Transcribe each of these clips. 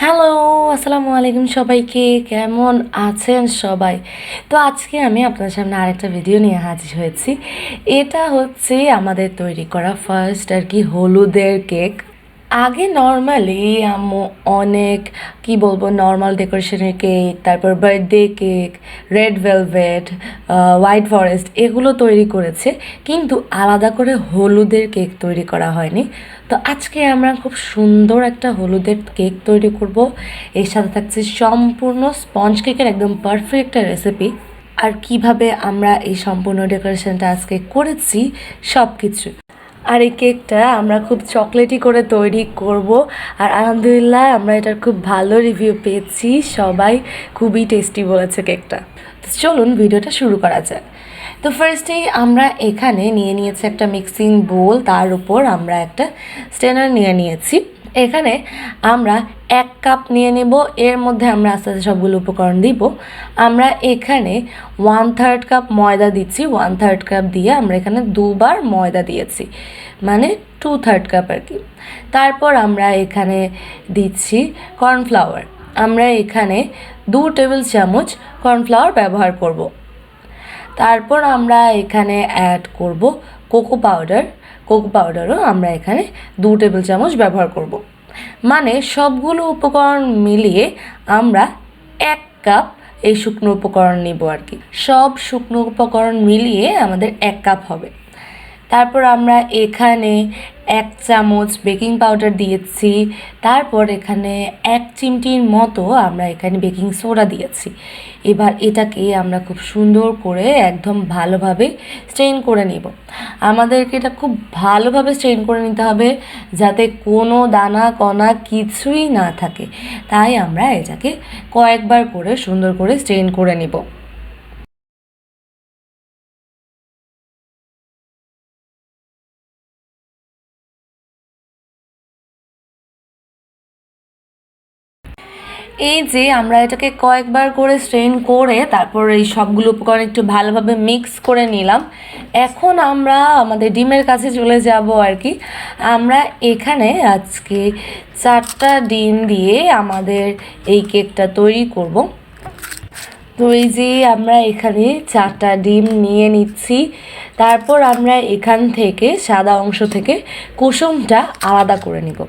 Hello, আসসালামু আলাইকুম সবাইকে। কেমন আছেন সবাই? তো আজকে আমি আপনাদের সামনে আরেকটা ভিডিও নিয়ে হাজির হয়েছি। এটা হচ্ছে আমাদের তৈরি করা ফার্স্ট আর কি হলুদের কেক। আগে নর্মালি আম্মু অনেক কি বলবো নর্মাল ডেকোরেশনের কেক, তারপর birthday cake, red velvet, white forest এগুলো তৈরি করেছে, কিন্তু আলাদা করে হলুদের কেক তৈরি করা হয়নি। তো আজকে আমরা খুব সুন্দর একটা হলুদের কেক তৈরি করব। এর সাথে থাকছে সম্পূর্ণ স্পঞ্জ কেকের একদম পারফেক্ট একটা রেসিপি। আর কিভাবে আমরা এই সম্পূর্ণ ডেকোরেশনটা আজকে করেছি সব কিছু। আর এই কেকটা আমরা খুব চকলেটি করে তৈরি করব। আর আলহামদুলিল্লাহ আমরা এটার খুব ভালো রিভিউ পেয়েছি, সবাই খুবই টেস্টি বলেছে কেকটা। তো চলুন ভিডিওটা শুরু করা যাক। তো ফার্স্টেই আমরা এখানে নিয়ে নিয়েছি একটা মিক্সিং বোল, তার উপর আমরা একটা স্ট্রেনার নিয়ে নিয়েছি। এখানে আমরা 1 কাপ নিয়ে নেব, এর মধ্যে আমরা আস্তে আস্তে সবগুলো উপকরণ দিব। আমরা এখানে 1/3 কাপ ময়দা দিচ্ছি, 1/3 কাপ দিয়ে আমরা এখানে দুবার ময়দা দিয়েছি, মানে 2/3 কাপ আর কি। তারপর আমরা এখানে দিচ্ছি কর্নফ্লাওয়ার। আমরা এখানে 2 টেবিল চামচ কর্নফ্লাওয়ার ব্যবহার করব। তারপর আমরা এখানে অ্যাড করব কোকো পাউডার। কোকো পাউডারও আমরা এখানে 2 টেবিল চামচ ব্যবহার করব। মানে সবগুলো উপকরণ মিলিয়ে আমরা 1 কাপ এই শুকনো উপকরণ নিব আর কি। সব শুকনো উপকরণ মিলিয়ে আমাদের 1 কাপ হবে। তারপর আমরা এখানে 1 চামচ বেকিং পাউডার দিয়েছি। তারপর এখানে 1 চিমটির মতো আমরা এখানে বেকিং সোডা দিয়েছি। এবার এটাকে আমরা খুব সুন্দর করে একদম ভালোভাবে স্ট্রেন করে নিব। আমাদেরকে এটা খুব ভালোভাবে স্ট্রেন করে নিতে হবে, যাতে কোনো দানা কণা কিছুই না থাকে। তাই আমরা এটাকে কয়েকবার করে সুন্দর করে স্ট্রেন করে নিব। এই যে আমরা এটাকে কয়েকবার করে স্ট্রেন করে তারপর এই সবগুলো উপকরণ একটু ভালোভাবে মিক্স করে নিলাম। এখন আমরা আমাদের ডিমের কাছে চলে যাব আর কি। আমরা এখানে আজকে 4টা ডিম দিয়ে আমাদের এই কেকটা তৈরি করব। তো এই যে আমরা এখানে 4টা ডিম নিয়ে নিচ্ছি। তারপর আমরা এখান থেকে সাদা অংশ থেকে কুসুমটা আলাদা করে নিব।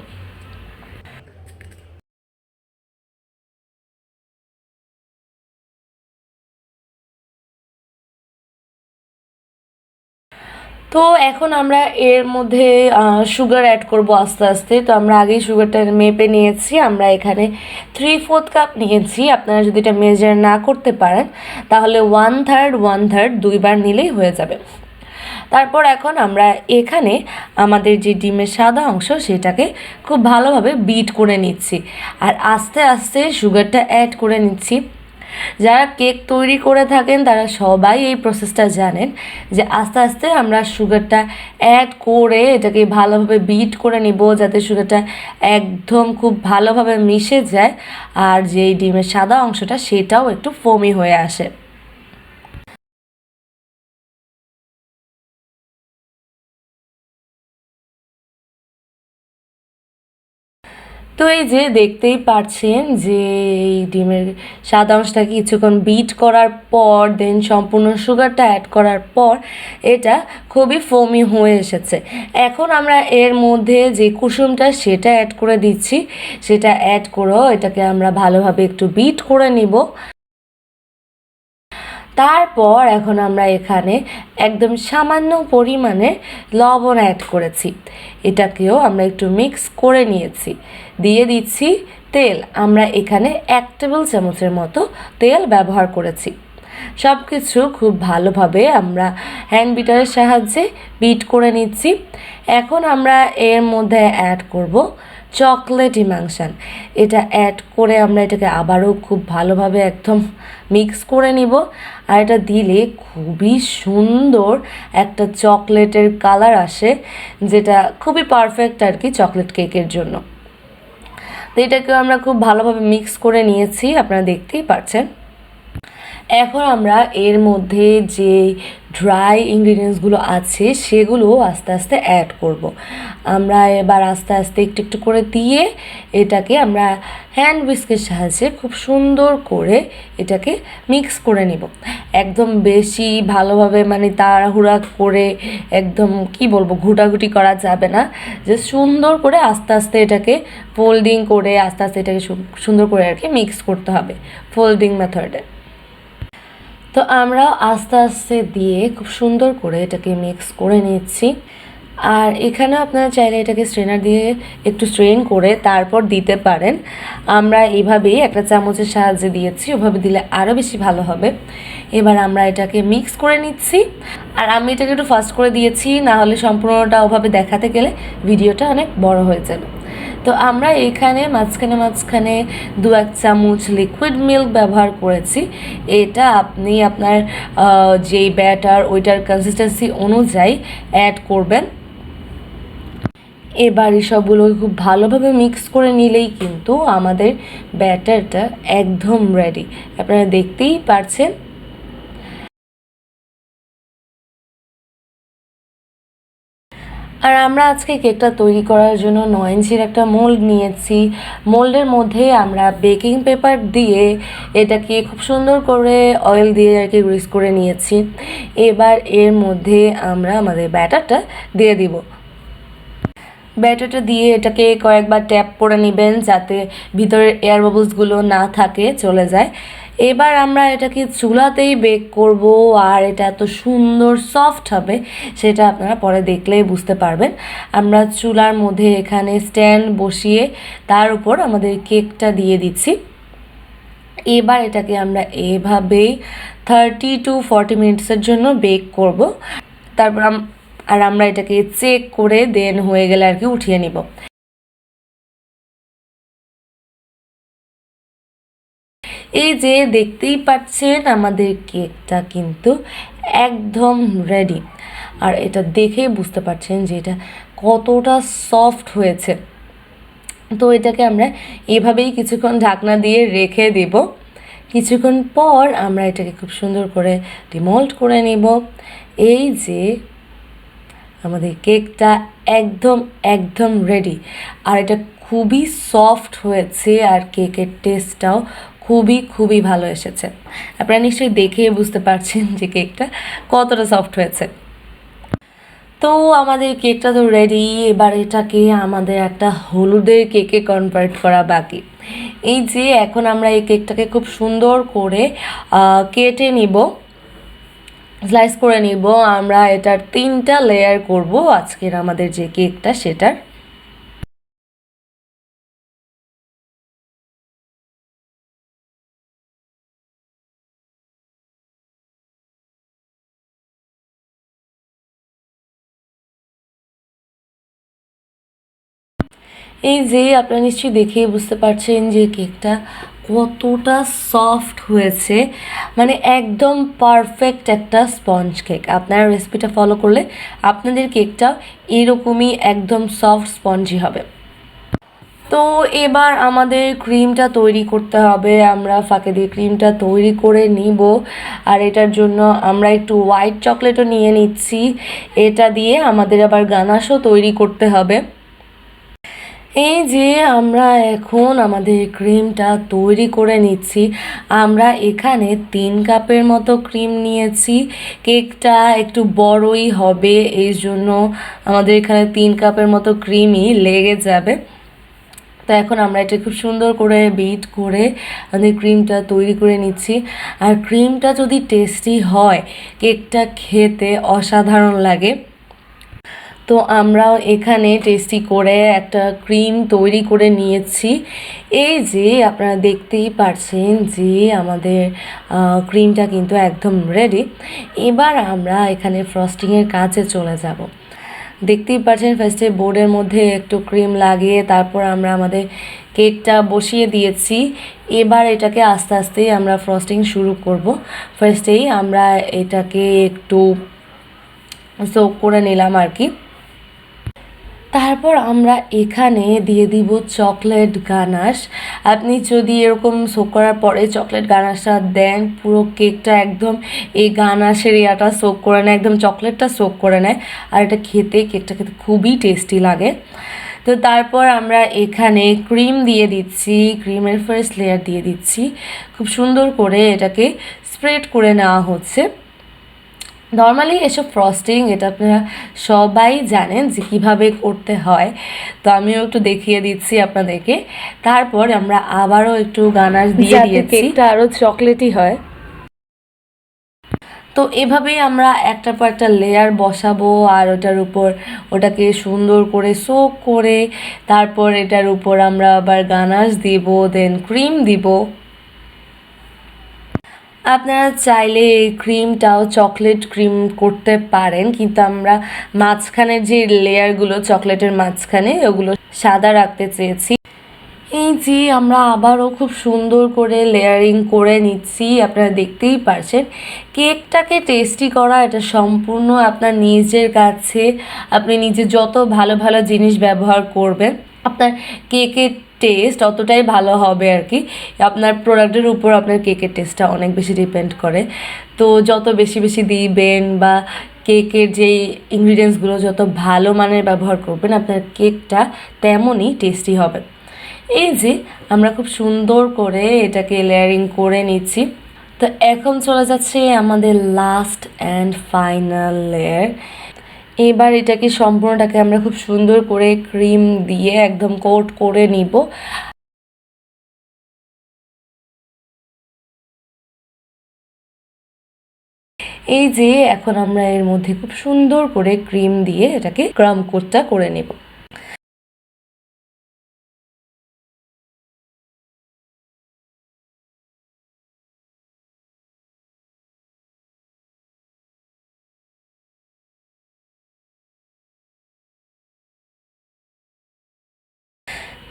তো এখন আমরা এর মধ্যে সুগার অ্যাড করব আস্তে আস্তে। তো আমরা আগেই সুগারটা মেপে নিয়েছি। আমরা এখানে 3/4 কাপ নিয়েছি। আপনারা যদি এটা মেজার না করতে পারেন তাহলে 1/3 দুইবার নিলেই হয়ে যাবে। তারপর এখন আমরা এখানে আমাদের যে ডিমের সাদা অংশ সেটাকে খুব ভালোভাবে বিট করে নিচ্ছি, আর আস্তে আস্তে সুগারটা অ্যাড করে নিচ্ছি। যারা কেক তৈরি করে থাকেন তারা সবাই এই প্রসেসটা জানেন, যে আস্তে আস্তে আমরা সুগারটা অ্যাড করে এটাকে ভালোভাবে বিট করে নিব, যাতে সুগারটা একদম খুব ভালোভাবে মিশে যায়, আর যে ডিমের সাদা অংশটা সেটাও একটু ফোমি হয়ে আসে। তো এই যে দেখতেই পাচ্ছেন যে এই ডিমের সাদা অংশটাকে কিছুক্ষণ বিট করার পর দেন সম্পূর্ণ সুগারটা অ্যাড করার পর এটা খুবই ফোমি হয়ে এসেছে। এখন আমরা এর মধ্যে যে কুসুমটা সেটা অ্যাড করে দিচ্ছি। সেটা অ্যাড করেও এটাকে আমরা ভালোভাবে একটু বিট করে নিব। তারপর এখন আমরা এখানে একদম সামান্য পরিমাণে লবণ অ্যাড করেছি। এটাকেও আমরা একটু মিক্স করে নিয়েছি। দিয়ে দিচ্ছি তেল। আমরা এখানে 1 টেবিল চামচের মতো তেল ব্যবহার করেছি। সব কিছু খুব ভালোভাবে আমরা হ্যান্ড বিটারের সাহায্যে বিট করে নিচ্ছি। এখন আমরা এর মধ্যে অ্যাড করব চকলেট ইমাংশন। এটা অ্যাড করে আমরা এটাকে আবারও খুব ভালোভাবে একদম মিক্স করে নিব। আর এটা দিলে খুবই সুন্দর একটা চকলেটের কালার আসে, যেটা খুবই পারফেক্ট আর কি চকলেট কেকের জন্য। তো এটাকেও আমরা খুব ভালোভাবে মিক্স করে নিয়েছি, আপনারা দেখতেই পাচ্ছেন। এখন আমরা এর মধ্যে যে ড্রাই ইনগ্রিডিয়েন্টসগুলো আছে সেগুলো আস্তে আস্তে অ্যাড করব। আমরা এবার আস্তে আস্তে একটু একটু করে দিয়ে এটাকে আমরা হ্যান্ড হুইস্কের সাহায্যে খুব সুন্দর করে এটাকে মিক্স করে নিব। একদম বেশি ভালোভাবে মানে তাড়াহুড়া করে একদম কি বলবো ঘুটাঘুটি করা যাবে না, যে সুন্দর করে আস্তে আস্তে এটাকে ফোল্ডিং করে আস্তে আস্তে এটাকে সুন্দর করে আর কি মিক্স করতে হবে ফোল্ডিং মেথডে। তো আমরা আস্তে আস্তে দিয়ে খুব সুন্দর করে এটাকে মিক্স করে নিচ্ছি। আর এখানে আপনারা চাইলে এটাকে স্ট্রেনার দিয়ে একটু স্ট্রেন করে তারপর দিতে পারেন। আমরা এভাবেই একটা চামচের সাহায্যে দিয়েছি, ওভাবে দিলে আরও বেশি ভালো হবে। এবার আমরা এটাকে মিক্স করে নিচ্ছি। আর আমি এটাকে একটু ফাস্ট করে দিয়েছি, না হলে সম্পূর্ণটা ওভাবে দেখাতে গেলে ভিডিওটা অনেক বড় হয়ে যাবে। তো আমরা এখানে মাঝখানে 2-1 চামচ লিকুইড মিল্ক ব্যবহার করেছি। এটা আপনি আপনার যেই ব্যাটার ওইটার কনসিস্টেন্সি অনুযায়ী অ্যাড করবেন। এবার সবগুলো খুব ভালোভাবে মিক্স করে নিলেই কিন্তু আমাদের ব্যাটারটা একদম রেডি, আপনারা দেখতেই পারছেন। আর আমরা আজকে কেকটা তৈরি করার জন্য 9 ইঞ্চির একটা মোল্ড নিয়েছি। মোল্ডের মধ্যে আমরা বেকিং পেপার দিয়ে এটাকে খুব সুন্দর করে অয়েল দিয়ে আর কি গ্রিস করে নিয়েছি। এবার এর মধ্যে আমরা আমাদের ব্যাটারটা দিয়ে দিব। ব্যাটারটা দিয়ে এটাকে কয়েকবার ট্যাপ করে নেবেন যাতে ভিতরের এয়ার বাবলসগুলো না থাকে, চলে যায়। এবার আমরা এটাকে চুলাতেই বেক করব, আর এটা এত সুন্দর সফট হবে সেটা আপনারা পরে দেখলেই বুঝতে পারবেন। আমরা চুলার মধ্যে এখানে স্ট্যান্ড বসিয়ে তার উপর আমাদের কেকটা দিয়ে দিচ্ছি। এবার এটাকে আমরা এভাবেই 30 to 40 মিনিটসের জন্য বেক করব। তারপর আমরা এটাকে চেক করে দেন হয়ে গেলে আর কি উঠিয়ে নিব। এই যে দেখতেই পাচ্ছেন আমাদের কেকটা কিন্তু একদম রেডি। আর এটা দেখেই বুঝতে পারছেন যে এটা কতটা সফট হয়েছে। তো এটাকে আমরা এভাবেই কিছুক্ষণ ঢাকনা দিয়ে রেখে দেব। কিছুক্ষণ পর আমরা এটাকে খুব সুন্দর করে ডিমোল্ড করে নেব। এই যে আমাদের কেকটা একদম একদম রেডি। আর এটা খুবই সফট হয়েছে, আর কেকের টেস্টটাও খুবই ভালো এসেছে। আপনারা নিশ্চয়ই দেখে বুঝতে পারছেন যে কেকটা কতটা সফট হয়েছে। তো আমাদের কেকটা তো রেডি। এবার এটাকে আমাদের একটা হলুদের কেকে কনভার্ট করা বাকি। এই যে এখন আমরা এই কেকটাকে খুব সুন্দর করে কেটে নিব, স্লাইস করে নিব। আমরা এটার 3টা লেয়ার করব আজকের আমাদের যে কেকটা সেটার। এই যে আপনারা নিশ্চয়ই দেখেই বুঝতে পারছেন যে কেকটা কতটা সফট হয়েছে, মানে একদম পারফেক্ট একটা স্পঞ্জ কেক। আপনারা রেসিপিটা ফলো করলে আপনাদের কেকটা এরকমই একদম সফট স্পঞ্জি হবে। তো এবার আমাদের ক্রিমটা তৈরি করতে হবে। আমরা ফাঁকে দিয়ে ক্রিমটা তৈরি করে নিব। আর এটার জন্য আমরা একটু হোয়াইট চকলেটও নিয়ে নিচ্ছি। এটা দিয়ে আমাদের আবার গানাশও তৈরি করতে হবে। এই যে আমরা এখন আমাদের ক্রিমটা তৈরি করে নিচ্ছি। আমরা এখানে 3 কাপের মতো ক্রিম নিয়েছি। কেকটা একটু বড়ই হবে, এই জন্য আমাদের এখানে 3 কাপের মতো ক্রিমই লেগে যাবে। তো এখন আমরা এটা খুব সুন্দর করে বিট করে আমাদের ক্রিমটা তৈরি করে নিচ্ছি। আর ক্রিমটা যদি টেস্টি হয় কেকটা খেতে অসাধারণ লাগে। তো আমরাও এখানে টেস্টি করে একটা ক্রিম তৈরি করে নিয়েছি। এই যে আপনারা দেখতেই পারছেন যে আমাদের ক্রিমটা কিন্তু একদম রেডি। এবার আমরা এখানে ফ্রস্টিংয়ের কাজে চলে যাব। দেখতেই পাচ্ছেন ফার্স্টে বোর্ডের মধ্যে একটু ক্রিম লাগিয়ে তারপর আমরা আমাদের কেকটা বসিয়ে দিয়েছি। এবার এটাকে আস্তে আস্তেই আমরা ফ্রস্টিং শুরু করব। ফার্স্টেই আমরা এটাকে একটু সোক করে নিলাম আর কি। তারপর আমরা এখানে দিয়ে দিব চকলেট গানাশ। আপনি যদি এরকম সোক করার পরে চকলেট গানাশটা দেন, পুরো কেকটা একদম এই গানাশের ইয়াটা সোক করে নেয়, একদম চকলেটটা সোক করে নেয়, আর এটা কেকটা খেতে খুবই টেস্টি লাগে। তো তারপর আমরা এখানে ক্রিম দিয়ে দিচ্ছি, ক্রিমের ফার্স্ট লেয়ার দিয়ে দিচ্ছি, খুব সুন্দর করে এটাকে স্প্রেড করে নেওয়া হচ্ছে। নর্মালি এসব ফ্রস্টিং এটা আপনারা সবাই জানেন যে কীভাবে করতে হয়, তো আমিও একটু দেখিয়ে দিচ্ছি আপনাদেরকে। তারপর আমরা আবারও একটু গানাশ দিয়ে দিয়েছি, কেকটা আরও চকলেটি হয়। তো এভাবেই আমরা একটার পর একটা লেয়ার বসাবো, আর ওটাকে সুন্দর করে সোক করে তারপর এটার উপর আমরা আবার গানাশ দিব, দেন ক্রিম দিব। আপনারা চাইলে এই ক্রিমটাও চকলেট ক্রিম করতে পারেন, কিন্তু আমরা মাঝখানের যে লেয়ারগুলো চকলেটের মাঝখানে ওগুলো সাদা রাখতে চেয়েছি। এই যে আমরা আবারও খুব সুন্দর করে লেয়ারিং করে নিচ্ছি, আপনারা দেখতেই পারছেন। কেকটাকে টেস্টি করা এটা সম্পূর্ণ আপনার নিজের কাছে, আপনি নিজে যত ভালো ভালো জিনিস ব্যবহার করবেন আপনার কেকের টেস্ট অতটাই ভালো হবে আর কি। আপনার প্রোডাক্টের উপর আপনার কেকের টেস্টটা অনেক বেশি ডিপেন্ড করে। তো যত বেশি বেশি দিবেন বা কেকের যেই ইনগ্রিডিয়েন্টসগুলো যত ভালো মানের ব্যবহার করবেন, আপনার কেকটা তেমনই টেস্টি হবে। এই যে আমরা খুব সুন্দর করে এটাকে লেয়ারিং করে নিচ্ছি। তো এখন চলে যাচ্ছে আমাদের লাস্ট অ্যান্ড ফাইনাল লেয়ার। এবার এটাকে সম্পূর্ণটাকে আমরা খুব সুন্দর করে ক্রিম দিয়ে একদম কোট করে নিব। এই যে এখন আমরা এর মধ্যে খুব সুন্দর করে ক্রিম দিয়ে এটাকে ক্রাম কোটটা করে নেব।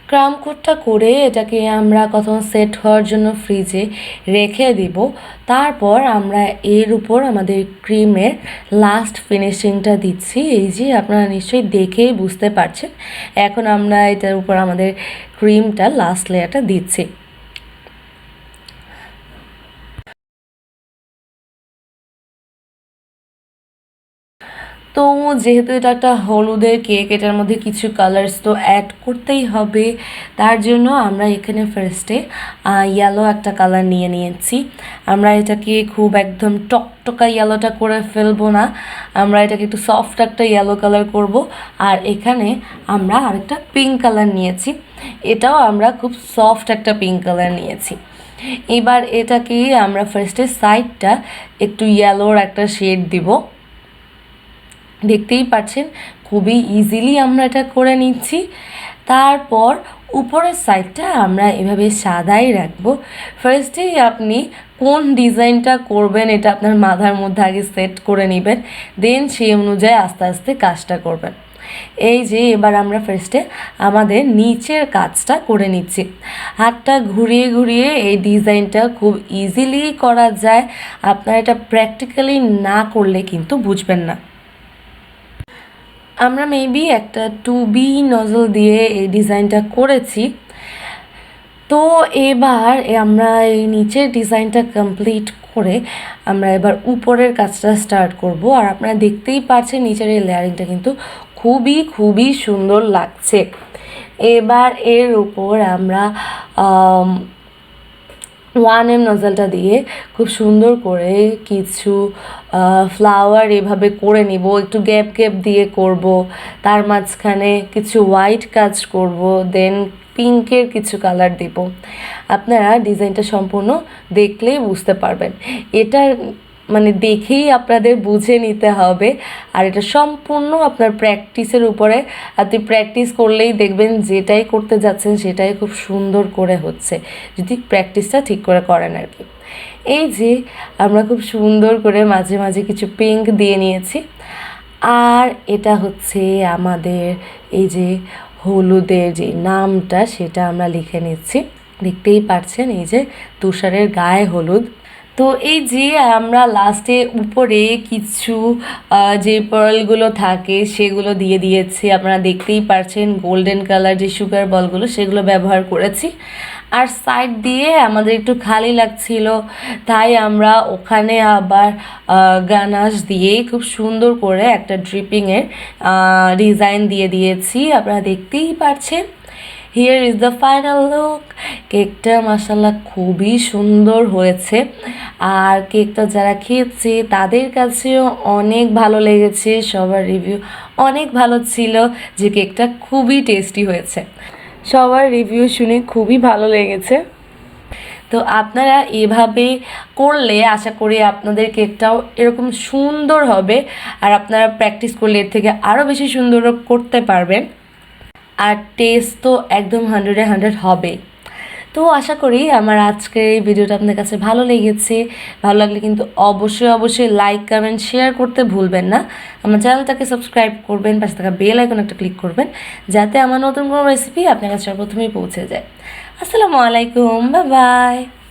ক্রাম কোটটা করে এটাকে আমরা কখন সেট হওয়ার জন্য ফ্রিজে রেখে দিব। তারপর আমরা এর উপর আমাদের ক্রিমের লাস্ট ফিনিশিংটা দিচ্ছি। এই যে আপনারা নিশ্চয়ই দেখেই বুঝতে পারছেন। এখন আমরা এটার উপর আমাদের ক্রিমটা লাস্ট লেয়ারটা দিচ্ছি। তো যেহেতু এটা একটা হলুদের কেক, এটার মধ্যে কিছু কালার্স তো অ্যাড করতেই হবে। তার জন্য আমরা এখানে ফার্স্টে ইয়েলো একটা কালার নিয়ে নিয়েছি। আমরা এটাকে খুব একদম টকটকা ইয়েলোটা করে ফেলবো না, আমরা এটাকে একটু সফট একটা ইয়েলো কালার করব। আর এখানে আমরা আরেকটা পিঙ্ক কালার নিয়েছি, এটাও আমরা খুব সফট একটা পিঙ্ক কালার নিয়েছি। এবার এটাকে আমরা ফার্স্টে সাইডটা একটু ইয়েলোর একটা শেড দিব। দেখতেই পাচ্ছেন খুবই ইজিলি আমরা এটা করে নিচ্ছি। তারপর উপরের সাইডটা আমরা এভাবে সাদাই রাখবো। ফার্স্টেই আপনি কোন ডিজাইনটা করবেন এটা আপনার মাথার মধ্যে আগে সেট করে নেবেন, দেন সেই অনুযায়ী আস্তে আস্তে কাজটা করবেন। এই যে এবার আমরা ফার্স্টে আমাদের নিচের কাজটা করে নিচ্ছি। হাতটা ঘুরিয়ে ঘুরিয়ে এই ডিজাইনটা খুব ইজিলি করা যায়, আপনারা এটা প্র্যাকটিক্যালি না করলে কিন্তু বুঝবেন না। আমরা মেবি একটা 2B নজল দিয়ে এই ডিজাইনটা করেছি। তো এবার আমরা এই নিচের ডিজাইনটা কমপ্লিট করে আমরা এবার উপরের কাজটা স্টার্ট করব। আর আপনারা দেখতেই পাচ্ছেন নিচের এই লেয়ারিংটা কিন্তু খুবই খুবই সুন্দর লাগছে। এবার এর উপর আমরা 1M নজলটা দিয়ে খুব সুন্দর করে কিছু ফ্লাওয়ার এভাবে করে নিব, একটু গ্যাপ গ্যাপ দিয়ে করব, তার মাঝখানে কিছু হোয়াইট কাজ করব, দেন পিঙ্কের কিছু কালার দেব। আপনারা ডিজাইনটা সম্পূর্ণ দেখলেই বুঝতে পারবেন। এটা মানে দেখেই আপনাদের বুঝে নিতে হবে, আর এটা সম্পূর্ণ আপনার প্র্যাকটিসের উপরে। আপনি প্র্যাকটিস করলেই দেখবেন যেটাই করতে যাচ্ছেন সেটাই খুব সুন্দর করে হচ্ছে, যদি প্র্যাকটিসটা ঠিক করে করেন আর কি। এই যে আমরা খুব সুন্দর করে মাঝে মাঝে কিছু পিঙ্ক দিয়ে নিয়েছি। আর এটা হচ্ছে আমাদের এই যে হলুদের যে নামটা সেটা আমরা লিখে নিচ্ছি। দেখতেই পাচ্ছেন এই যে তুষারের গায়ে হলুদ। তো এই যে আমরা লাস্টে উপরে কিছু যে পার্লগুলো থাকে সেগুলো দিয়ে দিয়েছি, আপনারা দেখতেই পারছেন গোল্ডেন কালার যে সুগার বলগুলো সেগুলো ব্যবহার করেছি। আর সাইড দিয়ে আমাদের একটু খালি লাগছিল, তাই আমরা ওখানে আবার গানাশ দিয়ে খুব সুন্দর করে একটা ড্রিপিংয়ের ডিজাইন দিয়ে দিয়েছি, আপনারা দেখতেই পারছেন। Here is the final look. কেকটা মাশাআল্লাহ খুবই সুন্দর হয়েছে, আর কেকটা যারা খেয়েছে তাদের কাছেও অনেক ভালো লেগেছে, সবার রিভিউ অনেক ভালো ছিল যে কেকটা খুবই টেস্টি হয়েছে। সবার রিভিউ শুনে খুবই ভালো লেগেছে। তো আপনারা এভাবে করলে আশা করি আপনাদের কেকটাও এরকম সুন্দর হবে, আর আপনারা প্র্যাকটিস করলে এর থেকে আরও বেশি সুন্দর করতে পারবেন। আর টেস্ট তো একদম 100-এ 100 হবে। তো আশা করি আমার আজকের এই ভিডিওটা আপনাদের কাছে ভালো লেগেছে। ভালো লাগলে কিন্তু অবশ্যই লাইক কমেন্ট শেয়ার করতে ভুলবেন না। আমার চ্যানেলটাকে সাবস্ক্রাইব করবেন, পাশে থাকা বেল আইকন একটা ক্লিক করবেন, যাতে আমার নতুন কোনো রেসিপি আপনার কাছে সর্বপ্রথমেই পৌঁছে যায়। আসসালামু আলাইকুম, বাই বাই।